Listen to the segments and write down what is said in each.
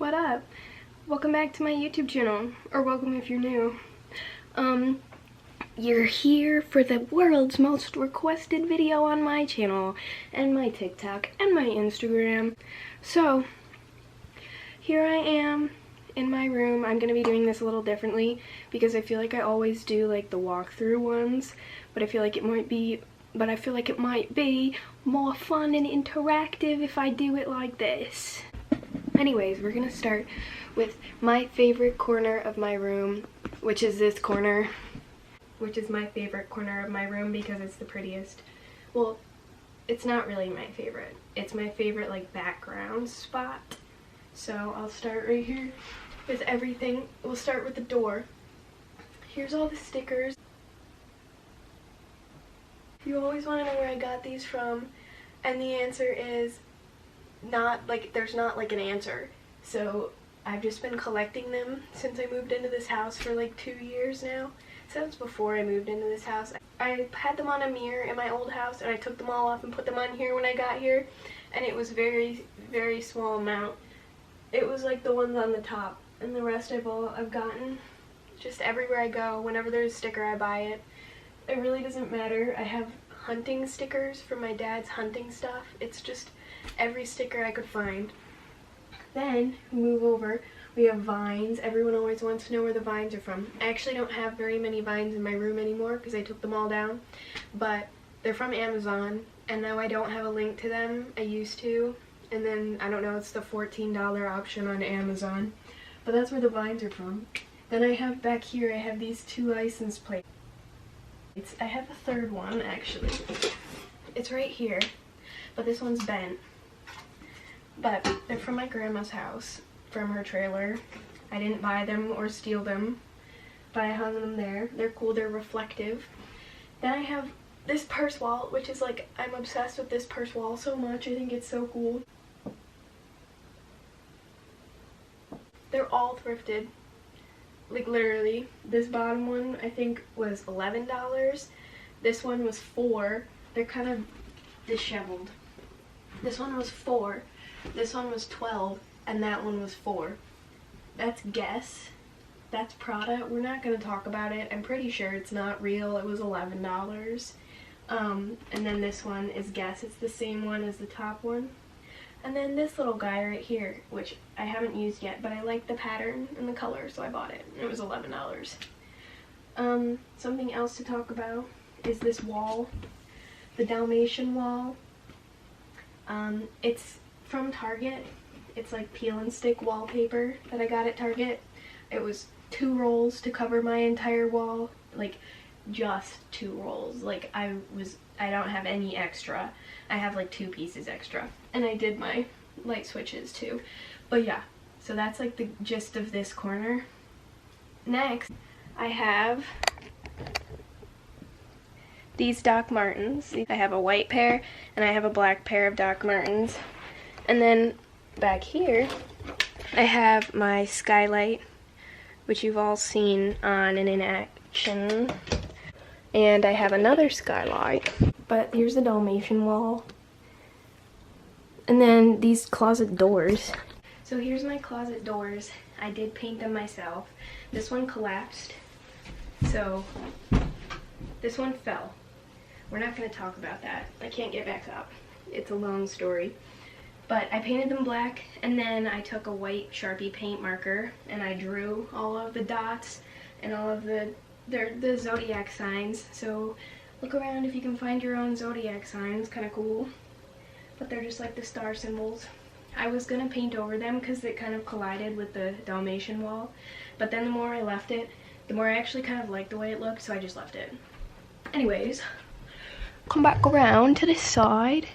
What up? Welcome back to my YouTube channel, or welcome if you're new. You're here for the world's most requested video on my channel, and my TikTok, and my Instagram. So, here I am in my room. I'm gonna be doing this a little differently, because I feel like I always do like the walkthrough ones, but I feel like it might be more fun and interactive if I do it like this. Anyways, we're gonna start with my favorite corner of my room, which is this corner, which is my favorite corner of my room because it's the prettiest. Well, it's not really my favorite. It's my favorite like background spot. So I'll start right here with everything. We'll start with the door. Here's all the stickers. You always want to know where I got these from, and the answer is there's not like an answer. So I've just been collecting them since I moved into this house for like 2 years now. Since before I moved into this house. I had them on a mirror in my old house, and I took them all off and put them on here when I got here, and it was very, very small amount. It was like the ones on the top, and the rest I've gotten just everywhere I go. Whenever there's a sticker, I buy it. It really doesn't matter. I have hunting stickers from my dad's hunting stuff. It's just every sticker I could find. Then move over. We have vines. Everyone always wants to know where the vines are from. I actually don't have very many vines in my room anymore because I took them all down, but they're from Amazon, and now I don't have a link to them. I used to, and then I don't know, it's the $14 option on Amazon, but that's where the vines are from. Then I have back here, I have these 2 license plates. I have a third one actually. It's right here, but this one's bent. But they're from my grandma's house, from her trailer. I didn't buy them or steal them, but I hung them there. They're cool, they're reflective. Then I have this purse wall, which is like, I'm obsessed with this purse wall so much. I think it's so cool. They're all thrifted. Like literally, this bottom one I think was $11. This one was $4. They're kind of disheveled. This one was $4. This one was $12, and that one was $4. That's Guess. That's Prada. We're not gonna talk about it. I'm pretty sure it's not real. It was $11. And then this one is Guess. It's the same one as the top one. And then this little guy right here, which I haven't used yet, but I like the pattern and the color, so I bought it. It was $11. Something else to talk about is this wall, the Dalmatian wall. It's from Target. It's like peel and stick wallpaper that I got at Target. It was 2 rolls to cover my entire wall, like just 2 rolls. Like I don't have any extra. I have like 2 pieces extra, and I did my light switches too. But yeah, so that's like the gist of this corner. Next, I have these Doc Martens. I have a white pair and I have a black pair of Doc Martens. And then back here, I have my skylight, which you've all seen on and in action. And I have another skylight. But here's the Dalmatian wall. And then these closet doors. So here's my closet doors. I did paint them myself. This one collapsed. So this one fell. We're not going to talk about that. I can't get back up. It's a long story. But I painted them black, and then I took a white Sharpie paint marker and I drew all of the dots and all of the zodiac signs. So look around if you can find your own zodiac signs. Kind of cool. But they're just like the star symbols. I was gonna paint over them because it kind of collided with the Dalmatian wall. But then the more I left it, the more I actually kind of liked the way it looked, so I just left it. Anyways, come back around to this side.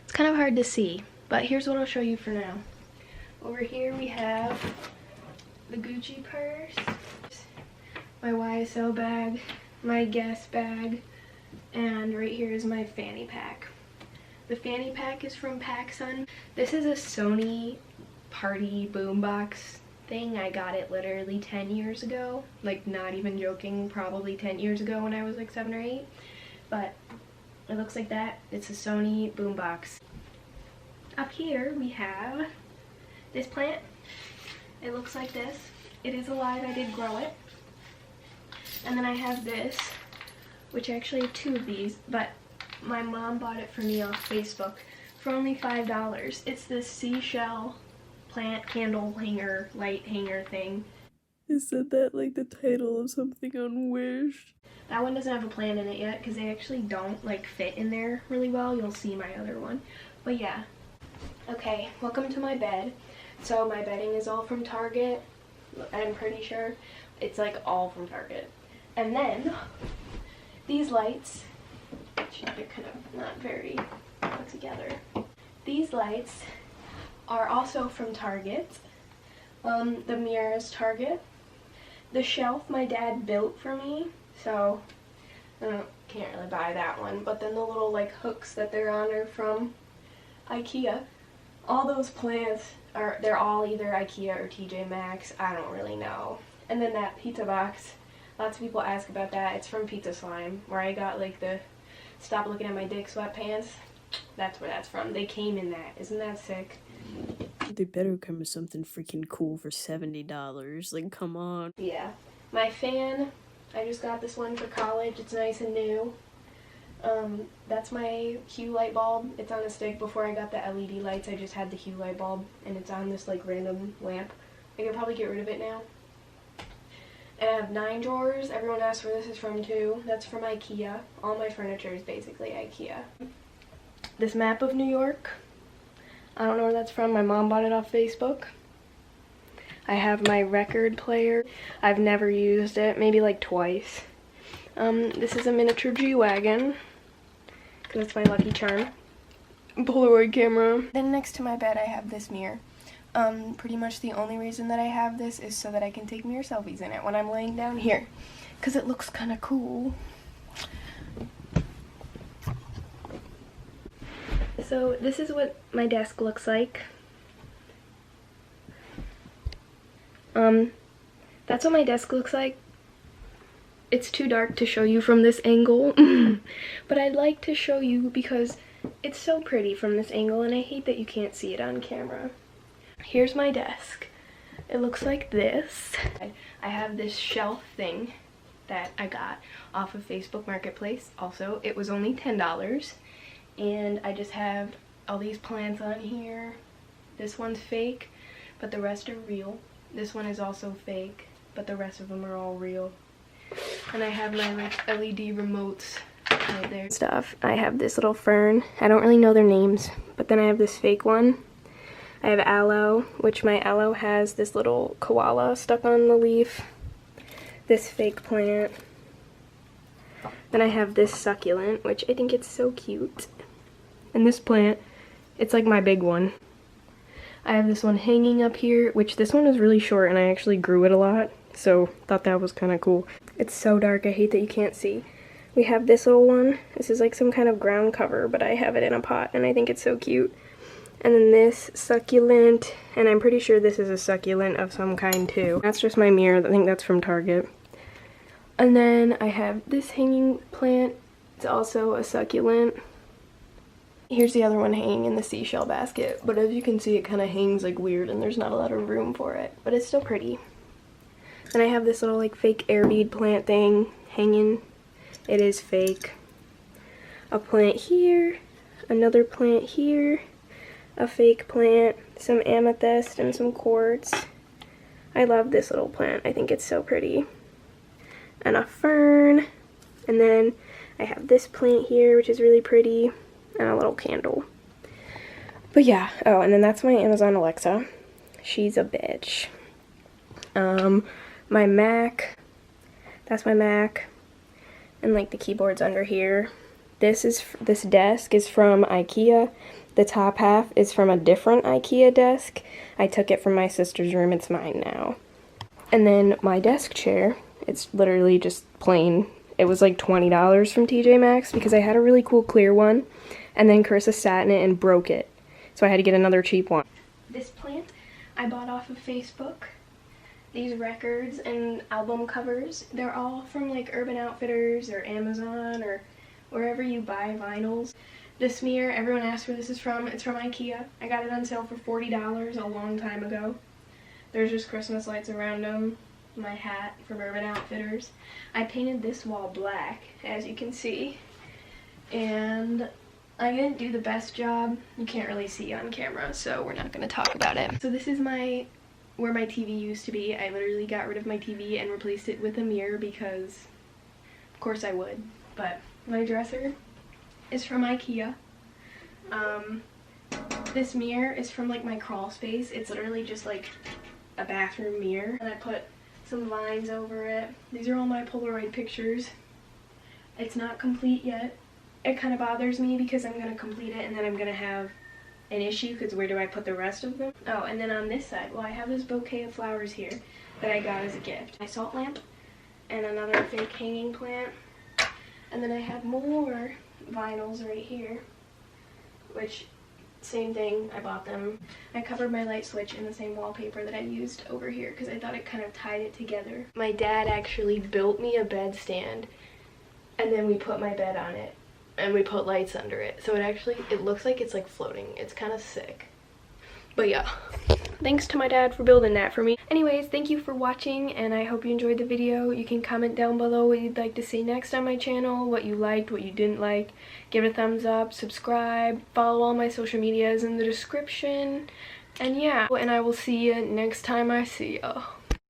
It's kind of hard to see, but here's what I'll show you for now. Over here we have the Gucci purse, my YSL bag, my Guess bag, and right here is my fanny pack. The fanny pack is from PacSun. This is a Sony party boombox thing. I got it literally 10 years ago. Like, not even joking, probably 10 years ago when I was like 7 or 8. But it looks like that. It's a Sony boombox. Up here we have this plant. It looks like this. It is alive, I did grow it. And then I have this, which I actually have 2 of these, but my mom bought it for me off Facebook for only $5. It's this seashell plant candle hanger, light hanger thing. Isn't that like the title of something on Wish? That one doesn't have a plant in it yet because they actually don't like fit in there really well. You'll see my other one. But yeah. Okay, welcome to my bed. So my bedding is all from Target. I'm pretty sure it's like all from Target. And then these lights, which are kind of not very put together. These lights are also from Target. The mirror is Target. The shelf my dad built for me, so I can't really buy that one. But then the little like hooks that they're on are from IKEA. All those plants they're all either IKEA or TJ Maxx. I don't really know. And then that pizza box, lots of people ask about that. It's from Pizza Slime, where I got like the stop looking at my dick sweatpants. That's where that's from. They came in that. Isn't that sick? They better come with something freaking cool for $70. Like, come on. Yeah. My fan, I just got this one for college. It's nice and new. That's my Hue light bulb. It's on a stick. Before I got the LED lights, I just had the Hue light bulb, and it's on this like random lamp. I could probably get rid of it now. And I have 9 drawers. Everyone asks where this is from too. That's from IKEA. All my furniture is basically IKEA. This map of New York, I don't know where that's from. My mom bought it off Facebook. I have my record player. I've never used it, maybe like twice. This is a miniature G-Wagon, because it's my lucky charm. Polaroid camera. Then next to my bed I have this mirror. Pretty much the only reason that I have this is so that I can take mirror selfies in it when I'm laying down here, because it looks kind of cool. So this is what my desk looks like. That's what my desk looks like. It's too dark to show you from this angle, but I'd like to show you because it's so pretty from this angle, and I hate that you can't see it on camera. Here's my desk. It looks like this. I have this shelf thing that I got off of Facebook Marketplace. Also, it was only $10. And I just have all these plants on here. This one's fake, but the rest are real. This one is also fake, but the rest of them are all real. And I have my like LED remotes right there. Stuff. I have this little fern. I don't really know their names, but then I have this fake one. I have aloe, which my aloe has this little koala stuck on the leaf. This fake plant. Then I have this succulent, which I think it's so cute. And this plant, it's like my big one. I have this one hanging up here, which this one is really short and I actually grew it a lot, so thought that was kind of cool. It's so dark, I hate that you can't see. We have this little one. This is like some kind of ground cover, but I have it in a pot and I think it's so cute. And then this succulent, and I'm pretty sure this is a succulent of some kind too. That's just my mirror, I think that's from Target. And then I have this hanging plant. It's also a succulent. Here's the other one hanging in the seashell basket, but as you can see it kind of hangs like weird and there's not a lot of room for it, but it's still pretty. Then I have this little like fake air bead plant thing hanging. It is fake. A plant here, another plant here, a fake plant, some amethyst and some quartz. I love this little plant, I think it's so pretty. And a fern, and then I have this plant here which is really pretty, and a little candle. But yeah, oh, and then that's my Amazon Alexa. She's a bitch. My Mac, that's my Mac, and like the keyboard's under here. This desk is from IKEA. The top half is from a different IKEA desk. I took it from my sister's room, it's mine now. And then my desk chair, it's literally just plain. It was like $20 from TJ Maxx because I had a really cool clear one, and then Carissa sat in it and broke it. So I had to get another cheap one. This plant I bought off of Facebook. These records and album covers, they're all from like Urban Outfitters or Amazon or wherever you buy vinyls. This mirror, everyone asks where this is from. It's from IKEA. I got it on sale for $40 a long time ago. There's just Christmas lights around them. My hat from Urban Outfitters. I painted this wall black, as you can see. And I didn't do the best job. You can't really see on camera, so we're not going to talk about it. So this is where my TV used to be. I literally got rid of my TV and replaced it with a mirror because, of course I would. But my dresser is from IKEA. This mirror is from like my crawl space. It's literally just like a bathroom mirror. And I put some lines over it. These are all my Polaroid pictures. It's not complete yet. It kind of bothers me because I'm going to complete it and then I'm going to have an issue because where do I put the rest of them? Oh, and then on this side, well, I have this bouquet of flowers here that I got as a gift. My salt lamp and another fake hanging plant. And then I have more vinyls right here, which, same thing, I bought them. I covered my light switch in the same wallpaper that I used over here because I thought it kind of tied it together. My dad actually built me a bed stand and then we put my bed on it and we put lights under it. So it looks like it's like floating. It's kind of sick. But yeah, thanks to my dad for building that for me. Anyways, thank you for watching and I hope you enjoyed the video. You can comment down below what you'd like to see next on my channel, what you liked, what you didn't like. Give it a thumbs up, subscribe, follow all my social medias in the description. And yeah, and I will see you next time I see ya.